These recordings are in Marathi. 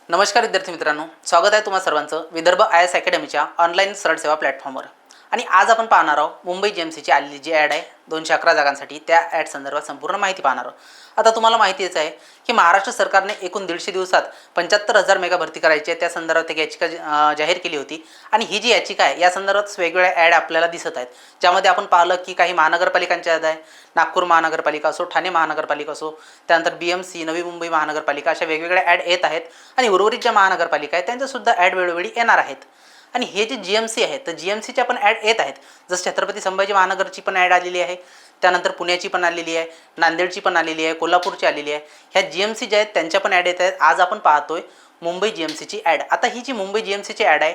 नमस्कार विद्यार्थी मित्रांनो, स्वागत आहे तुम्हा सर्वांचं विदर्भ IAS अकॅडमीच्या ऑनलाईन सरळ सेवा प्लॅटफॉर्मवर। आणि आज आपण पाहणार आहोत मुंबई GMCची आलेली जी ॲड आहे 211 जागांसाठी, त्या ॲड संदर्भात संपूर्ण माहिती पाहणार आहोत। आता तुम्हाला माहितीच आहे की महाराष्ट्र सरकारने एकूण 150 दिवसात 75,000 मेगा भरती करायची आहे, त्या संदर्भात एक याचिका जाहीर केली होती। आणि ही जी याचिका आहे या संदर्भात वेगवेगळ्या ॲड आपल्याला दिसत आहेत, ज्यामध्ये आपण पाहिलं की काही महानगरपालिकांच्या ॲड आहे, नागपूर महानगरपालिका असो, ठाणे महानगरपालिका असो, त्यानंतर BMC नवी मुंबई महानगरपालिका, अशा वेगवेगळ्या ॲड येत आहेत। आणि उर्वरित ज्या महानगरपालिका आहेत त्यांच्यासुद्धा ॲड वेळोवेळी येणार आहेत। आणि हे जे GMC आहे तर GMCच्या पण ॲड येत आहेत, जसं छत्रपती संभाजी महानगरची पण ॲड आलेली आहे, त्यानंतर पुण्याची पण आलेली आहे, नांदेडची पण आलेली आहे, कोल्हापूरची आलेली आहे। ह्या GMC ज्या आहेत त्यांच्या पण ॲड येत आहेत। आज आपण पाहतोय मुंबई GMCची ॲड। आता ही जी मुंबई GMCची ॲड आहे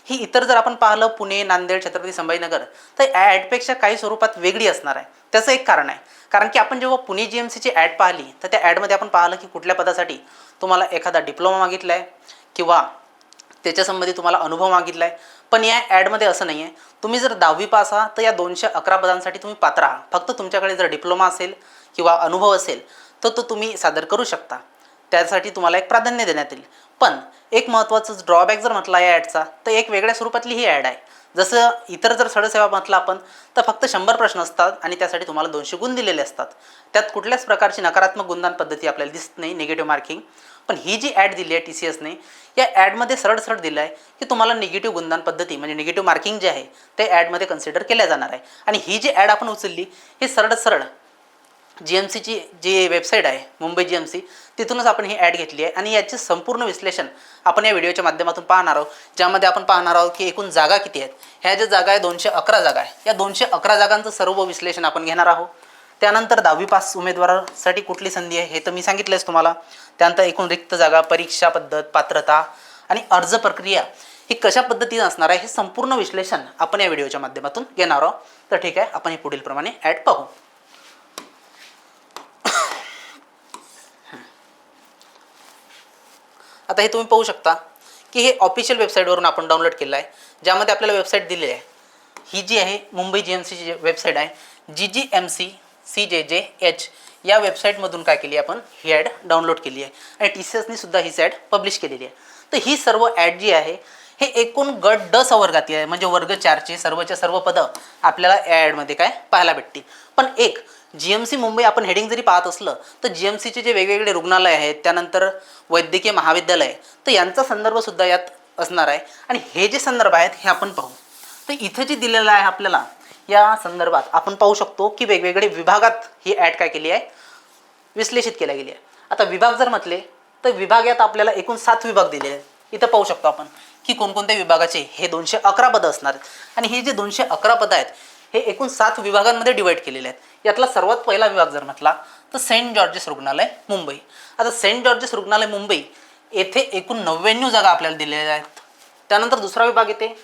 ही इतर जर आपण पाहिलं पुणे, नांदेड, छत्रपती संभाजीनगर, तर ॲडपेक्षा काही स्वरूपात वेगळी असणार आहे। त्याचं एक कारण आहे, कारण की आपण जेव्हा पुणे GMCची ॲड पाहिली तर त्या ॲडमध्ये आपण पाहिलं की कुठल्या पदासाठी तुम्हाला एखादा डिप्लोमा मागितला आहे किंवा त्याच्यासंबंधी तुम्हाला अनुभव मागितला आहे। पण या ॲडमध्ये असं नाही आहे, तुम्ही जर 10वी पास आहात तर या 211 पदांसाठी तुम्ही पात्र आहात। फक्त तुमच्याकडे जर डिप्लोमा असेल किंवा अनुभव असेल तर तो तुम्ही सादर करू शकता, त्यासाठी तुम्हाला एक प्राधान्य देण्यात येईल। पण एक महत्त्वाचं ड्रॉबॅक जर म्हटला या ॲडचा तर एक वेगळ्या स्वरूपातली ही ॲड आहे। जसं इतर जर सरळसेवा म्हटलं आपण तर फक्त 100 प्रश्न असतात आणि त्यासाठी तुम्हाला 200 गुण दिलेले असतात, त्यात कुठल्याच प्रकारची नकारात्मक गुणदान पद्धती आपल्याला दिसत नाही, निगेटिव्ह मार्किंग। पण ही जी ॲड दिली आहे TCSने, या ॲडमध्ये सरळ सरळ दिलं आहे की तुम्हाला निगेटिव्ह गुणदान पद्धती म्हणजे निगेटिव्ह मार्किंग जे आहे ते ॲडमध्ये कन्सिडर केल्या जाणार आहे। आणि ही जी ॲड आपण उचलली हे सरळ सरळ GMCची जी वेबसाईट आहे मुंबई GMC, तिथूनच आपण ही ॲड घेतली आहे। आणि याचे संपूर्ण विश्लेषण आपण या व्हिडिओच्या माध्यमातून पाहणार आहोत, ज्यामध्ये आपण पाहणार आहोत की एकूण जागा किती आहेत। ह्या ज्या जागा आहे 211 जागा आहे, या 211 जागांचं सर्व विश्लेषण आपण घेणार आहोत। त्यानंतर 10वी पास उमेदवारासाठी कुठली संधी आहे हे तर मी सांगितलंच तुम्हाला। त्यानंतर एकूण रिक्त जागा, परीक्षा पद्धत, पात्रता आणि अर्ज प्रक्रिया ही कशा पद्धतीने असणार आहे हे संपूर्ण विश्लेषण आपण या व्हिडिओच्या माध्यमातून घेणार आहोत। तर ठीक आहे, आपण हे पुढील प्रमाणे ॲड पाहू। आता हे तुम्ही पाहू शकता की हे ऑफिशियल वेबसाईटवरून आपण डाउनलोड केलं आहे, ज्यामध्ये आपल्याला वेबसाईट दिलेली आहे। ही जी आहे मुंबई GMCची वेबसाईट आहे, GGMC-CJJH या वेबसाईटमधून काय केली आपण ही ॲड डाउनलोड केली आहे। आणि TCSने सुद्धा ही ॲड पब्लिश केलेली आहे। तर ही सर्व ॲड जी आहे हे एकूण गट ड संवर्गाती आहे, म्हणजे वर्ग 4चे सर्वच्या सर्व पदं आपल्याला या ॲडमध्ये काय पाहायला भेटतील। पण एक GMC मुंबई आपण हेडिंग जरी पाहत असलं तर GMCचे जे वेगवेगळे रुग्णालय आहेत, त्यानंतर वैद्यकीय महाविद्यालय, तर यांचा संदर्भसुद्धा यात असणार आहे। आणि हे जे संदर्भ आहेत हे आपण पाहू। तर इथं जे दिलेलं आहे आपल्याला या संदर्भात आपण पाहू शकतो की वेगवेगळे विभागात ही ॲड काय केली आहे, विश्लेषित केल्या गेली आहे। आता विभाग जर म्हटले तर विभाग यात आपल्याला एकूण 7 विभाग दिलेले आहेत। इथं पाहू शकतो आपण की कोणकोणत्या विभागाचे हे 211 पदं असणार आहेत। आणि हे जे 211 पदं आहेत हे एकूण 7 विभागांमध्ये डिवाईड केलेले आहेत। यातला सर्वात पहिला विभाग जर म्हटला तर सेंट जॉर्जेस रुग्णालय मुंबई। आता सेंट जॉर्जेस रुग्णालय मुंबई येथे एकूण 99 जागा आपल्याला दिलेल्या आहेत। त्यानंतर दुसरा विभाग येते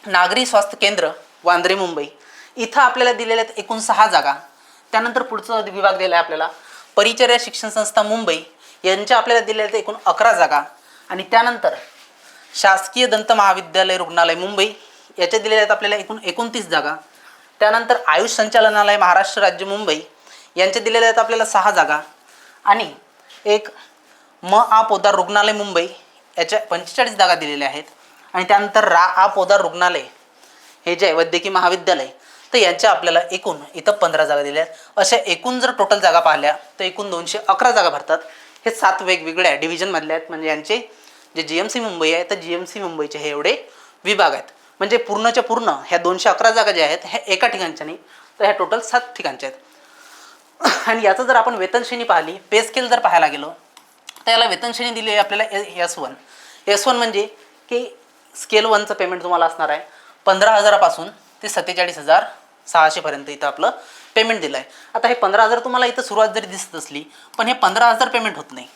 नागरी स्वास्थ्य केंद्र वांद्रे मुंबई, इथं आपल्याला दिलेल्या आहेत एकूण 6 जागा। त्यानंतर पुढचा विभाग दिला आहे आपल्याला परिचर्या शिक्षण संस्था मुंबई, यांच्या आपल्याला दिलेल्या आहेत एकूण 11 जागा। आणि त्यानंतर शासकीय दंत महाविद्यालय रुग्णालय मुंबई, याच्या दिलेल्या आहेत आपल्याला एकूण 29 जागा। त्यानंतर आयुष संचालनालय महाराष्ट्र राज्य मुंबई, यांच्या दिलेल्या आहेत आपल्याला 6 जागा। आणि एक आ पोदार रुग्णालय मुंबई, याच्या 45 जागा दिलेल्या आहेत। आणि त्यानंतर पोदार रुग्णालय हे जे वैद्यकीय महाविद्यालय, तर यांच्या आपल्याला एकूण इथं 15 जागा दिल्या आहेत। अशा एकूण जर टोटल जागा पाहिल्या तर एकूण 211 जागा भरतात। हे 7 वेगवेगळ्या डिव्हिजनमधले आहेत, म्हणजे यांचे जे GMC मुंबई आहे तर GMC मुंबईचे हे एवढे विभाग आहेत। म्हणजे पूर्णच्या पूर्ण ह्या 211 जागा ज्या आहेत ह्या एका ठिकाणच्या नाही, तर ह्या टोटल 7 ठिकाणच्या आहेत। आणि याचं जर आपण वेतन श्रेणी पाहिली, पे स्केल जर पाहायला गेलो तर याला वेतन श्रेणी दिली आहे आपल्याला S1 म्हणजे की स्केल 1चं पेमेंट तुम्हाला असणार आहे 15,000 पासून ते 47,600 पर्यंत इथं आपलं पेमेंट दिलं आहे। आता हे 15,000 तुम्हाला इथं सुरुवात जरी दिसत असली पण हे 15,000 पेमेंट होत नाही,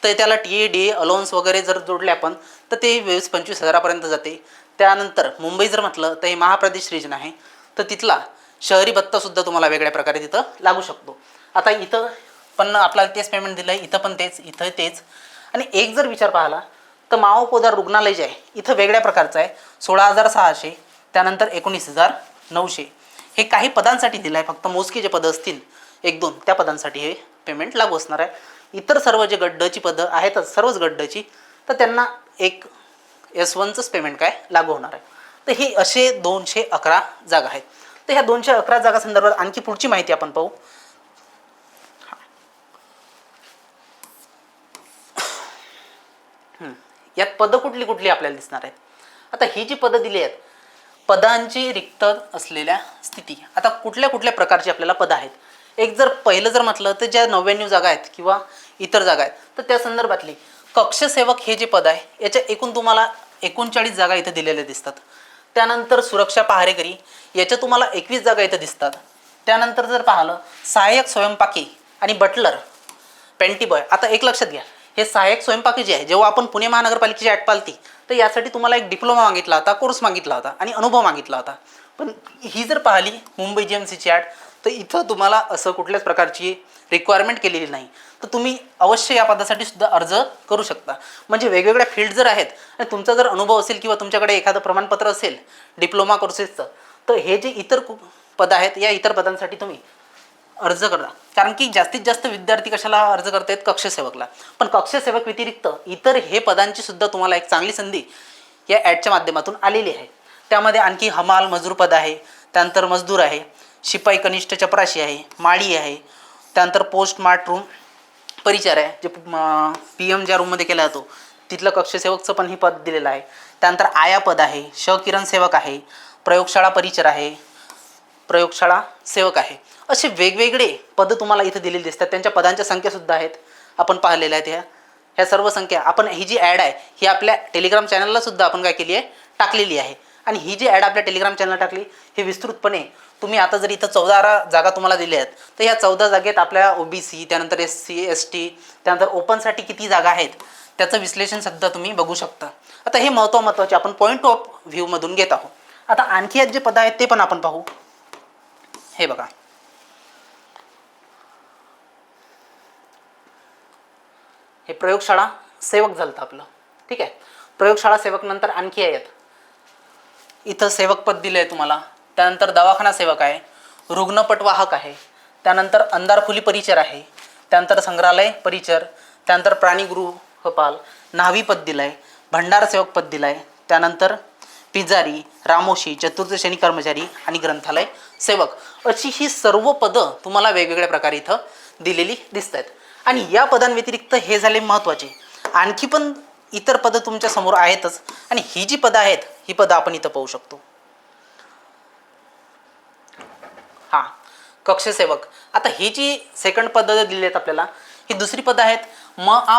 तर त्याला TA DA अलाउन्स वगैरे जर जोडले आपण तर ते 20-25,000 पर्यंत जाते। त्यानंतर मुंबई जर म्हटलं तर हे महाप्रदेश रिजन आहे, तर तिथला शहरी भत्तासुद्धा तुम्हाला वेगळ्या प्रकारे तिथं लागू शकतो। आता इथं पण आपल्याला तेच पेमेंट दिलं आहे, इथं पण तेच, इथं तेच। आणि एक जर विचार पाहिला तर पोदार रुग्णालय जे आहे इथं वेगळ्या प्रकारचं आहे 16,600, त्यानंतर 19,900। हे काही पदांसाठी दिलं आहे, फक्त मोजके जे पदं असतील 1-2 त्या पदांसाठी हे पेमेंट लागू असणार आहे। इतर सर्व जे गट ची पदं आहेतच सर्वच गट ची, तर त्यांना एक S1चंच पेमेंट काय लागू होणार आहे. तर हे असे 211 जागा आहेत. तर ह्या 211 जागा संदर्भात आणखी पुढची माहिती आपण पाहू. यात पदं कुठली कुठली आपल्याला दिसणार आहेत. आता ही जी पदं दिली आहेत, पदांची रिक्त असलेल्या स्थिती. आता कुठल्या कुठल्या प्रकारची आपल्याला पदं आहेत. एक जर पहिलं जर म्हटलं तर ज्या 99 जागा आहेत किंवा इतर जागा आहेत, तर त्या संदर्भातली कक्षसेवक हे जे पद आहे याच्या एकूण तुम्हाला 39 जागा इथं दिलेल्या दिसतात. त्यानंतर सुरक्षा पहारेकरी याच्या तुम्हाला 21 जागा इथं दिसतात. त्यानंतर जर पाहिलं सहाय्यक स्वयंपाकी आणि बटलर पेंटी बॉय. आता एक लक्षात घ्या, हे सहाय्यक स्वयंपाकी जे आहे, जेव्हा आपण पुणे महानगरपालिकेची ॲड पालती तर यासाठी तुम्हाला एक डिप्लोमा मागितला होता, कोर्स मागितला होता आणि अनुभव मागितला होता. पण ही जर पाहिली मुंबई GMCची ॲड, तर इथं तुम्हाला असं कुठल्याच प्रकारची रिक्वायरमेंट केलेली नाही. तर तुम्ही अवश्य या पदासाठी सुद्धा अर्ज करू शकता. म्हणजे वेगवेगळ्या फील्ड जर आहेत आणि तुमचा जर अनुभव असेल किंवा तुमच्याकडे एखादं प्रमाणपत्र असेल डिप्लोमा कोर्सेसचं, तर हे जे इतर पदं आहेत या इतर पदांसाठी तुम्ही अर्ज करा. कारण की जास्तीत जास्त विद्यार्थी कशाला अर्ज करतायत, कक्षसेवकला. पण कक्षसेवक व्यतिरिक्त इतर हे पदांची सुद्धा तुम्हाला एक चांगली संधी या ॲडच्या माध्यमातून आलेली आहे. त्यामध्ये आणखी हमाल मजूर पद आहे, त्यानंतर मजदूर आहे, शिपाई कनिष्ठ चपराशी आहे, माळी आहे, त्यानंतर पोस्ट मार्ट रूम परिचार आहे, जे PM ज्या रूममध्ये केला जातो तिथलं कक्षसेवकचं पण ही पद दिलेलं आहे. त्यानंतर आया पद आहे, किरण सेवक आहे, प्रयोगशाळा परिचर आहे, प्रयोगशाळा सेवक आहे. असे वेगवेगळे पदं तुम्हाला इथं दिलेली दिसतात. त्यांच्या पदांच्या संख्यासुद्धा आहेत, आपण पाहिलेल्या आहेत. ह्या सर्व संख्या आपण ही जी ॲड आहे ही आपल्या टेलिग्राम चॅनलला सुद्धा आपण काय केली आहे, टाकलेली आहे. आणि ही जी ॲड आपल्या टेलिग्राम चॅनलला टाकली हे विस्तृतपणे तुम्ही आता जर इथं 14 जागा तुम्हाला दिल्या आहेत, तर ह्या 14 जागेत आपल्या OBC, त्यानंतर SC ST, त्यानंतर ओपनसाठी किती जागा आहेत त्याचं विश्लेषण सुद्धा तुम्ही बघू शकता. आता हे महत्त्वाचे आपण पॉईंट ऑफ व्ह्यूमधून घेत आहोत. आता आणखी यात जे पदं आहेत ते पण आपण पाहू. हे बघा, हे प्रयोगशाळा सेवक झालं आपलं. ठीक आहे, प्रयोगशाळा सेवक नंतर आणखी आहेत. इथं सेवक पद दिलं आहे तुम्हाला. त्यानंतर दवाखाना सेवक आहे, रुग्णपटवाहक आहे, त्यानंतर अंधारखोली परिचर आहे, त्यानंतर संग्रहालय परिचर, त्यानंतर प्राणीगृहपाल, न्हावी पद दिलं आहे, भंडार सेवक पद दिलं आहे, त्यानंतर पिजारी, रामोशी, चतुर्थ श्रेणी कर्मचारी आणि ग्रंथालय सेवक. अशी ही सर्व पदं तुम्हाला वेगवेगळ्या प्रकारे इथं दिलेली दिसत आहेत. आणि या पदांव्यतिरिक्त हे झाले महत्त्वाचे. आणखी पण इतर पदं तुमच्या समोर आहेतच. आणि ही जी पदं आहेत ही पदं आपण इथं पाहू शकतो. हां, कक्षसेवक. आता ही जी सेकंड पदं दिली आहेत आपल्याला, ही दुसरी पदं आहेत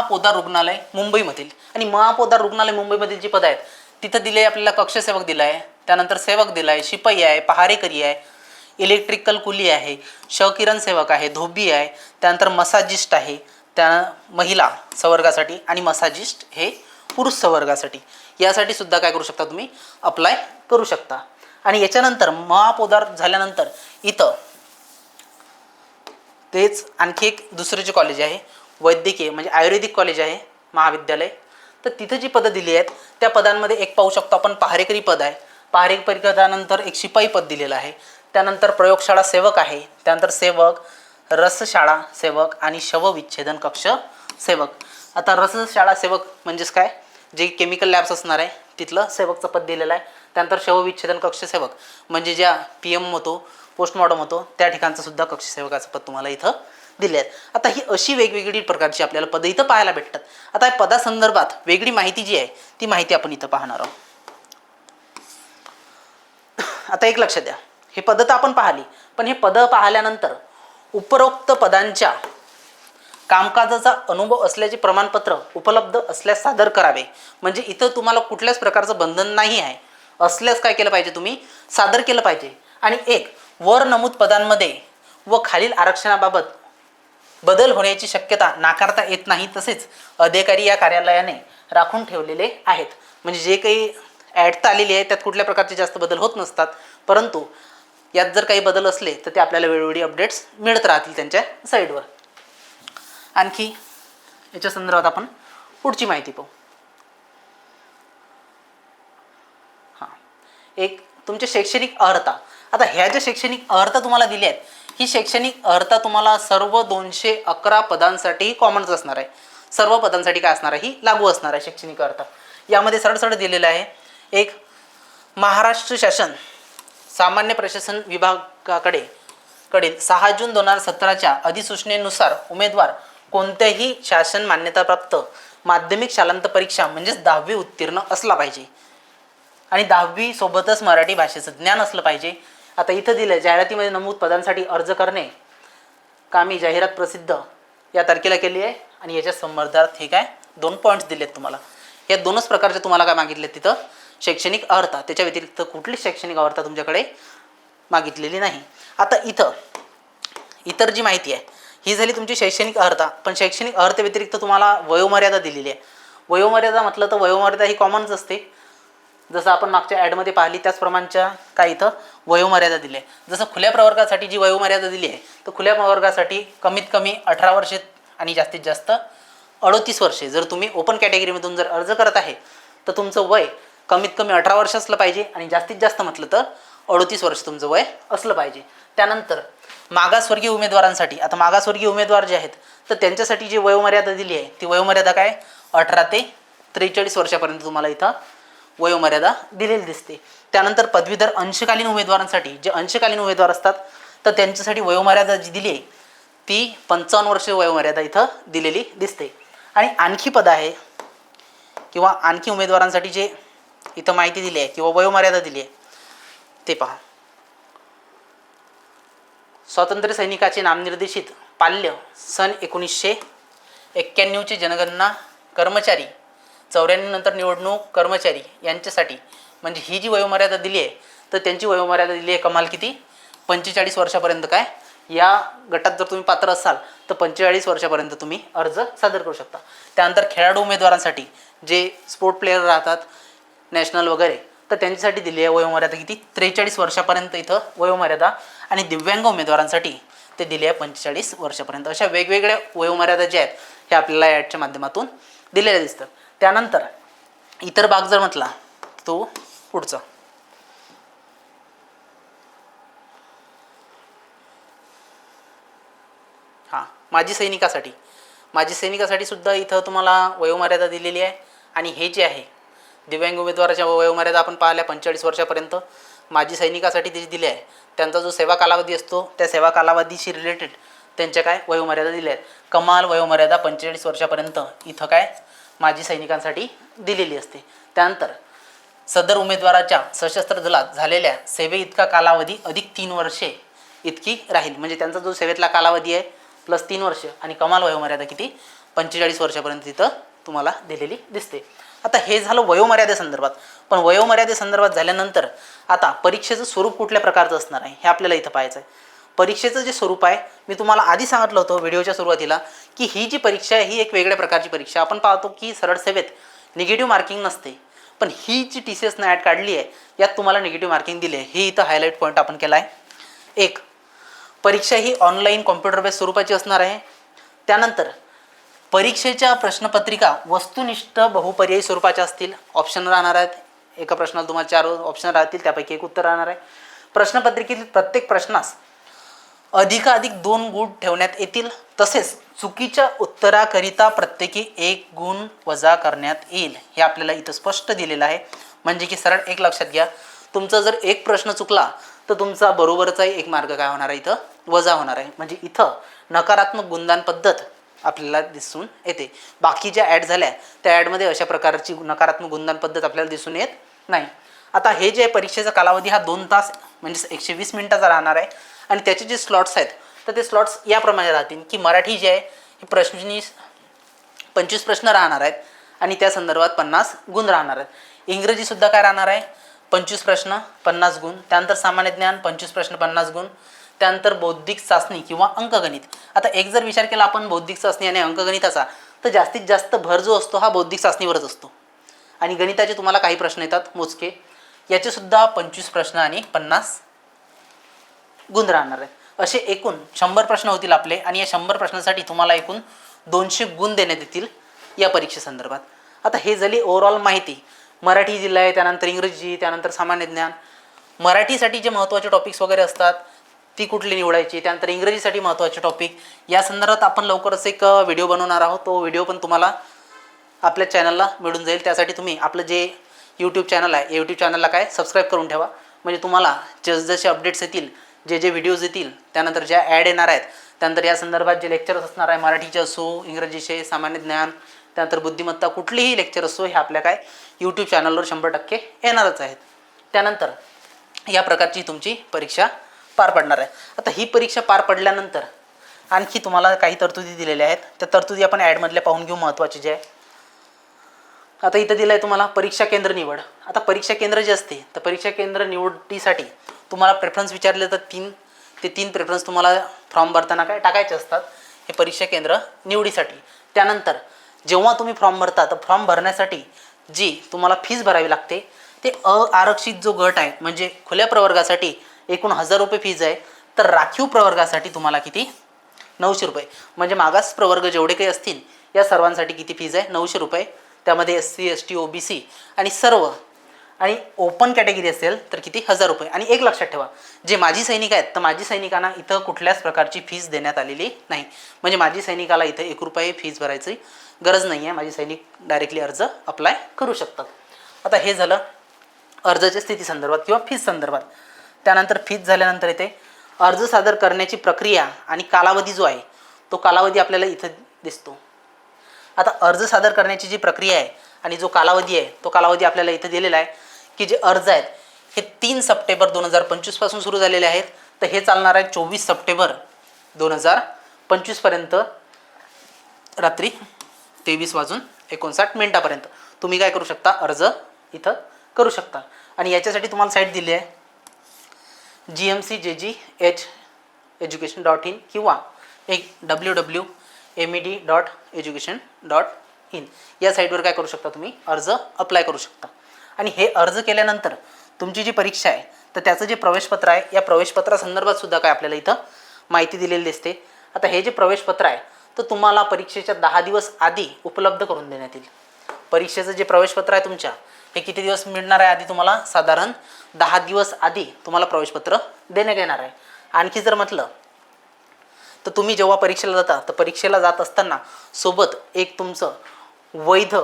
पोदार रुग्णालय मुंबईमधील. आणि पोदार रुग्णालय मुंबईमधील जी पदं आहेत तिथं दिले आपल्याला कक्षसेवक दिला आहे, त्यानंतर सेवक दिला आहे, शिपाई आहे, पहारेकरी आहे, इलेक्ट्रिकल कुली आहे, किरण सेवक आहे, धोबी आहे, त्यानंतर मसाजिस्ट आहे, त्या महिला संवर्गासाठी, आणि मसाजिस्ट हे पुरुष संवर्गासाठी. यासाठी सुद्धा काय करू शकता, तुम्ही अप्लाय करू शकता. आणि याच्यानंतर महापोदार झाल्यानंतर इथं तेच आणखी एक दुसरे जे कॉलेज आहे वैद्यकीय म्हणजे आयुर्वेदिक कॉलेज आहे, महाविद्यालय. तर तिथं जी पदं दिली आहेत त्या पदांमध्ये एक पाहू शकतो आपण पहारेकरी पद आहे. पहारेकरी पदानंतर एक शिपाई पद दिलेलं आहे. त्यानंतर प्रयोगशाळा सेवक आहे, त्यानंतर सेवक, रसशाळा सेवक आणि शवविच्छेदन कक्ष सेवक. आता रसशाळा सेवक म्हणजेच काय, जे केमिकल लॅब्स असणार आहे तिथलं सेवकचं पद दिलेलं आहे. त्यानंतर शवविच्छेदन कक्ष सेवक म्हणजे ज्या PM होतो, पोस्टमॉर्टम होतो त्या ठिकाणचं सुद्धा कक्ष सेवकाचं पद तुम्हाला इथं दिले आहेत. आता ही अशी वेगवेगळी प्रकारची आपल्याला पदं इथं पाहायला भेटतात. आता या पदासंदर्भात वेगळी माहिती जी आहे ती माहिती आपण इथं पाहणार आहोत. आता एक लक्षात द्या, हे पदं तर आपण पाहिली, पण हे पदं पाहिल्यानंतर उपरोक्त पदांच्या कामकाजाचा अनुभव असल्याचे प्रमाणपत्र उपलब्ध असल्यास सादर करावे. म्हणजे इथं तुम्हाला कुठल्याच प्रकारचं बंधन नाही आहे. असल्यास काय केलं पाहिजे, तुम्ही सादर केलं पाहिजे. आणि एक वर नमूद पदांमध्ये व खालील आरक्षणाबाबत बदल होण्याची शक्यता नाकारता येत नाही. तसेच अधिकारी या कार्यालयाने राखून ठेवलेले आहेत. म्हणजे जे काही ॲड आलेली आहे त्यात कुठल्या प्रकारचे जास्त बदल होत नसतात, परंतु यात जर काही बदल असले तर ते आपल्याला वेळोवेळी अपडेट्स मिळत राहतील त्यांच्या साईडवर. आणखी याच्या संदर्भात आपण पुढची माहिती पाहू. हां, एक तुमचे शैक्षणिक अर्हता. आता ह्या ज्या शैक्षणिक अर्हता तुम्हाला दिल्या आहेत, ही शैक्षणिक अर्हता तुम्हाला सर्व 211 पदांसाठी कॉमनच असणार आहे. सर्व पदांसाठी काय असणार आहे, ही लागू असणार आहे शैक्षणिक अर्हता. यामध्ये सरळ सरळ दिलेलं आहे, एक महाराष्ट्र शासन सामान्य प्रशासन विभागाकडे 6 जून 2017च्या अधिसूचनेनुसार उमेदवार कोणत्याही शासन मान्यताप्राप्त माध्यमिक शालांत परीक्षा म्हणजेच 10वी उत्तीर्ण असला पाहिजे आणि 10वी सोबतच मराठी भाषेचं ज्ञान असलं पाहिजे. आता इथं दिलं जाहिरातीमध्ये नमूद पदांसाठी अर्ज करणे कामी जाहिरात प्रसिद्ध या तारखेला केली आहे आणि याच्या संदर्भात हे काय 2 पॉईंट्स दिलेत तुम्हाला. या 2च प्रकारचे तुम्हाला काय मागितले तिथं शैक्षणिक अर्हता, त्याच्या व्यतिरिक्त कुठलीच शैक्षणिक अर्हता तुमच्याकडे मागितलेली नाही. आता इतर जी माहिती आहे ही झाली तुमची शैक्षणिक अर्हता. पण शैक्षणिक अर्हते व्यतिरिक्त तुम्हाला वयोमर्यादा दिलेली आहे. वयोमर्यादा म्हटलं तर वयोमर्यादा ही कॉमनच असते, जसं आपण मागच्या ॲडमध्ये पाहिली त्याचप्रमाणच्या काय इथं वयोमर्यादा दिली आहे. जसं खुल्या प्रवर्गासाठी जी वयोमर्यादा दिली आहे तर खुल्या प्रवर्गासाठी कमीत कमी 18 वर्षे आणि जास्तीत जास्त 38 वर्षे. जर तुम्ही ओपन कॅटेगरीमधून जर अर्ज करत आहे तर तुमचं वय कमीत कमी 18 वर्ष असलं पाहिजे आणि जास्तीत जास्त म्हटलं तर 38 वर्ष तुमचं वय असलं पाहिजे. त्यानंतर मागासवर्गीय उमेदवारांसाठी, आता मागासवर्गीय उमेदवार जे आहेत तर त्यांच्यासाठी जी वयोमर्यादा दिली आहे ती वयोमर्यादा काय 18 ते 43 वर्षापर्यंत तुम्हाला इथं वयोमर्यादा दिलेली दिसते. त्यानंतर पदवीधर अंशकालीन उमेदवारांसाठी, जे अंशकालीन उमेदवार असतात तर त्यांच्यासाठी वयोमर्यादा जी दिली आहे ती 55 वर्ष वयोमर्यादा इथं दिलेली दिसते. आणि आणखी पद आहे किंवा आणखी उमेदवारांसाठी जे इथं माहिती दिली आहे किंवा वयोमर्यादा दिली आहे ते पहा. स्वातंत्र्य सैनिकाचे नामनिर्देशित पाल्य सन 1991चे जनगणना कर्मचारी, 94 नंतर निवडणूक कर्मचारी यांच्यासाठी म्हणजे ही जी वयोमर्यादा दिली आहे तर त्यांची वयोमर्यादा दिली आहे कमाल किती 45 वर्षापर्यंत. काय या गटात जर तुम्ही पात्र असाल तर 45 वर्षापर्यंत तुम्ही अर्ज सादर करू शकता. त्यानंतर खेळाडू उमेदवारांसाठी जे स्पोर्ट प्लेयर राहतात नॅशनल वगैरे तर त्यांच्यासाठी दिली आहे वयोमर्यादा किती 43 वर्षापर्यंत इथं वयोमर्यादा. आणि दिव्यांग उमेदवारांसाठी ते दिले आहे 45 वर्षापर्यंत. अशा वेगवेगळ्या वयोमर्यादा ज्या आहेत हे आपल्याला ॲडच्या माध्यमातून दिलेल्या दिसतात. त्यानंतर इतर भाग जर म्हटला तो पुढचा माजी सैनिकासाठी सुद्धा इथं तुम्हाला वयोमर्यादा दिलेली आहे. आणि हे जे आहे दिव्यांग उमेदवाराच्या वयोमर्यादा आपण पाहिल्या 45 वर्षापर्यंत. माजी सैनिकासाठी ते दिले आहे त्यांचा जो सेवा कालावधी असतो त्या सेवा कालावधीशी रिलेटेड त्यांच्या काय वयोमर्यादा दिल्या आहेत. कमाल वयोमर्यादा 45 वर्षापर्यंत इथं काय माजी सैनिकांसाठी दिलेली असते. त्यानंतर सदर उमेदवाराच्या सशस्त्र दलात झालेल्या सेवे इतका कालावधी अधिक 3 वर्षे इतकी राहील. म्हणजे त्यांचा जो सेवेतला कालावधी आहे प्लस 3 वर्ष आणि कमाल वयोमर्यादा किती 45 वर्षापर्यंत इथं तुम्हाला दिलेली दिसते. आता हे झालं वयोमर्यादेसंदर्भात. पण वयोमर्यादेसंदर्भात झाल्यानंतर आता परीक्षेचं स्वरूप कुठल्या प्रकारचं असणार आहे हे आपल्याला इथं पाहायचं आहे. परीक्षेचं जे स्वरूप आहे मी तुम्हाला आधी सांगितलं होतं व्हिडिओच्या सुरुवातीला की ही जी परीक्षा आहे ही एक वेगळ्या प्रकारची परीक्षा. आपण पाहतो की सरळ सेवेत निगेटिव्ह मार्किंग नसते, पण ही जी TCS ॲड काढली आहे यात तुम्हाला निगेटिव्ह मार्किंग दिली आहे. हे इथं हायलाईट पॉईंट आपण केला आहे. एक, परीक्षा ही ऑनलाईन कॉम्प्युटर बेस्ड स्वरूपाची असणार आहे. त्यानंतर परीक्षेच्या प्रश्नपत्रिका वस्तुनिष्ठ बहुपर्यायी स्वरूपाच्या असतील. ऑप्शन राहणार आहेत. एका प्रश्नाला तुम्हाला 4 ऑप्शन राहतील, त्यापैकी एक उत्तर राहणार आहे. प्रश्नपत्रिकेतील प्रत्येक प्रश्नास अधिकाधिक 2 गुण ठेवण्यात येतील. तसेच चुकीच्या उत्तराकरिता प्रत्येकी 1 गुण वजा करण्यात येईल. हे आपल्याला इथं स्पष्ट दिलेलं आहे. म्हणजे की सरळ एक लक्षात घ्या, तुमचा जर एक प्रश्न चुकला तर तुमचा बरोबरचाही एक मार्ग काय होणार आहे इथं वजा होणार आहे. म्हणजे इथं नकारात्मक गुणदान पद्धत आपल्याला दिसून येते. बाकी ज्या ॲड झाल्या त्या ॲडमध्ये अशा प्रकारची नकारात्मक गुणदान पद्धत आपल्याला दिसून येत नाही. आता हे जे परीक्षेचा कालावधी हा 2 तास म्हणजे 120 मिनिटाचा राहणार आहे. आणि त्याचे जे स्लॉट्स आहेत तर ते स्लॉट्स याप्रमाणे राहतील की मराठी जे आहे ही 25 प्रश्न राहणार आहेत आणि त्या संदर्भात 50 गुण राहणार आहेत. इंग्रजीसुद्धा काय राहणार आहे 25 प्रश्न 50 गुण. त्यानंतर सामान्य ज्ञान 25 प्रश्न 50 गुण. त्यानंतर बौद्धिक चाचणी किंवा अंकगणित. आता एक जर विचार केला आपण बौद्धिक चाचणी आणि अंकगणिताचा तर जास्तीत जास्त भर जो असतो हा बौद्धिक चाचणीवरच असतो. आणि गणिताचे तुम्हाला काही प्रश्न येतात मोजके, याचेसुद्धा 25 प्रश्न आणि 50 गुण राहणार आहेत. असे एकूण 100 प्रश्न होतील आपले आणि या 100 प्रश्नांसाठी तुम्हाला एकूण 200 गुण देण्यात येतील या परीक्षेसंदर्भात. आता हे झाली ओव्हरऑल माहिती. मराठी दिलं आहे, त्यानंतर इंग्रजी, त्यानंतर सामान्य ज्ञान. मराठीसाठी जे महत्त्वाचे टॉपिक्स वगैरे असतात ती कुठली निवडायची, त्यानंतर इंग्रजीसाठी महत्त्वाचे टॉपिक, या संदर्भात आपण लवकरच एक व्हिडिओ बनवणार आहोत. तो व्हिडिओ पण तुम्हाला आपल्या चॅनलला मिळून जाईल. त्यासाठी तुम्ही आपलं जे यूट्यूब चॅनल आहे, यूट्यूब चॅनलला काय सबस्क्राईब करून ठेवा. म्हणजे तुम्हाला जसजसे अपडेट्स येतील, जे व्हिडिओज येतील, त्यानंतर ज्या ॲड येणार आहेत, त्यानंतर या संदर्भात जे लेक्चर्स असणार आहे, मराठीचे असो, इंग्रजीचे, सामान्य ज्ञान, त्यानंतर बुद्धिमत्ता, कुठलीही लेक्चर असो, हे आपल्या काय यूट्यूब चॅनलवर 100% येणारच आहेत. त्यानंतर या प्रकारची तुमची परीक्षा पार पडणार आहे. आता ही परीक्षा पार पडल्यानंतर आणखी तुम्हाला काही तरतुदी दिलेल्या आहेत. त्या तरतुदी आपण ॲडमधल्या पाहून घेऊ, महत्त्वाचे जे आहे. आता इथं दिलं आहे तुम्हाला परीक्षा केंद्र निवड. आता परीक्षा केंद्र जे असते, तर परीक्षा केंद्र निवडीसाठी तुम्हाला प्रेफरन्स विचारले तर तीन प्रेफरन्स तुम्हाला फॉर्म भरताना काय टाकायचे असतात, हे परीक्षा केंद्र निवडीसाठी. त्यानंतर जेव्हा तुम्ही फॉर्म भरता, तर फॉर्म भरण्यासाठी जी तुम्हाला फीस भरावी लागते, ते आरक्षित जो गट आहे, म्हणजे खुल्या प्रवर्गासाठी एकूण 1000 रुपये फीज आहे. तर राखीव प्रवर्गासाठी तुम्हाला किती, 900 रुपये. म्हणजे मागास प्रवर्ग जेवढे काही असतील या सर्वांसाठी किती फीज आहे, 900 रुपये. त्यामध्ये SC ST OBC आणि सर्व, आणि ओपन कॅटेगरी असेल तर किती, 1000 रुपये. आणि एक लक्षात ठेवा, जे माजी सैनिक आहेत, तर माजी सैनिकांना इथं कुठल्याच प्रकारची फीस देण्यात आलेली नाही. म्हणजे माजी सैनिकाला इथं 1 रुपये फीस भरायची गरज नाही आहे. माजी सैनिक डायरेक्टली अर्ज अप्लाय करू शकतात. आता हे झालं अर्जाच्या स्थिती संदर्भात किंवा फीस संदर्भात. त्यानंतर फीस झाल्यानंतर इथे अर्ज सादर करण्याची प्रक्रिया आणि कालावधी जो आहे, तो कालावधी आपल्याला इथं दिसतो. आता अर्ज सादर करण्याची जी प्रक्रिया आहे आणि जो कालावधी आहे, तो कालावधी आपल्याला इथं दिलेला आहे की जे अर्ज आहेत हे 3 सप्टेंबर 2025 पासून सुरू झालेले आहेत. तर हे चालणार आहे 24 सप्टेंबर 2025 पर्यंत, रात्री 23:59 तुम्ही काय करू शकता, अर्ज इथं करू शकता. आणि याच्यासाठी तुम्हाला साईट दिली आहे gmcjgeducation.in किंवा एक www.med.education.in या साईटवर काय करू शकता, तुम्ही अर्ज अप्लाय करू शकता. आणि हे अर्ज केल्यानंतर तुमची जी परीक्षा आहे, तर त्याचं जे प्रवेशपत्र आहे, या प्रवेशपत्रासंदर्भात सुद्धा काय आपल्याला इथं माहिती दिलेली दिसते. आता हे जे प्रवेशपत्र आहे, तर तुम्हाला परीक्षेच्या 10 दिवस आधी उपलब्ध करून देण्यात येईल. परीक्षेचं जे प्रवेशपत्र आहे तुमच्या, हे किती दिवस मिळणार आहे, आधी तुम्हाला साधारण 10 दिवस आधी तुम्हाला प्रवेशपत्र देण्यात येणार आहे. आणखी जर म्हटलं तर तुम्ही जेव्हा परीक्षेला जाता, तर परीक्षेला जात असताना सोबत एक तुमचं वैध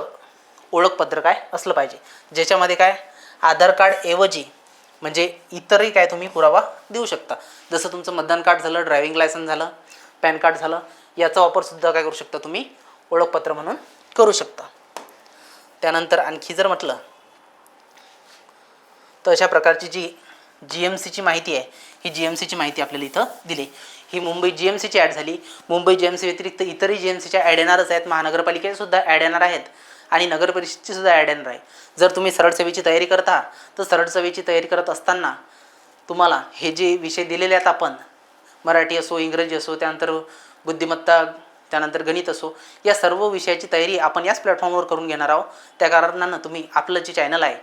ओळखपत्र काय असलं पाहिजे, ज्याच्यामध्ये काय आधार कार्ड ऐवजी म्हणजे इतरही काय तुम्ही पुरावा देऊ शकता. जसं तुमचं मतदान कार्ड झालं, ड्रायव्हिंग लायसन्स झालं, पॅन कार्ड झालं, याचा वापरसुद्धा काय करू शकता, तुम्ही ओळखपत्र म्हणून करू शकता. त्यानंतर आणखी जर म्हटलं तर अशा प्रकारची जी GMCची माहिती आहे, ही GMCची माहिती आपल्याला इथं दिली. ही मुंबई GMCची ॲड झाली. मुंबई GMC व्यतिरिक्त इतरही GMCच्या ॲड येणारच आहेत. महानगरपालिकेसुद्धा ॲड येणार आहेत आणि नगर परिषदेची सुद्धा ॲड येणार आहे. जर तुम्ही सरळ सेवेची तयारी करता, तर सरळ सेवेची तयारी करत असताना तुम्हाला हे जे विषय दिलेले आहेत आपण, मराठी असो, इंग्रजी असो, त्यानंतर बुद्धिमत्ता, त्यानंतर गणित असो, या सर्व विषयाची तयारी आपण याच प्लॅटफॉर्मवर करून घेणार आहोत. त्या कारणानं तुम्ही आपलं जे चॅनल आहे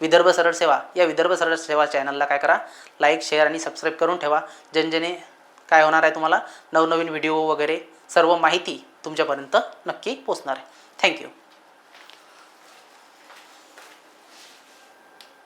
विदर्भ सरळ सेवा, या विदर्भ सरळ सेवा चॅनलला काय करा, लाईक, शेअर आणि सबस्क्राईब करून ठेवा. ज्याने काय होणार आहे, तुम्हाला नवनवीन व्हिडिओ वगैरे सर्व माहिती तुमच्यापर्यंत नक्की पोचणार आहे. थँक्यू.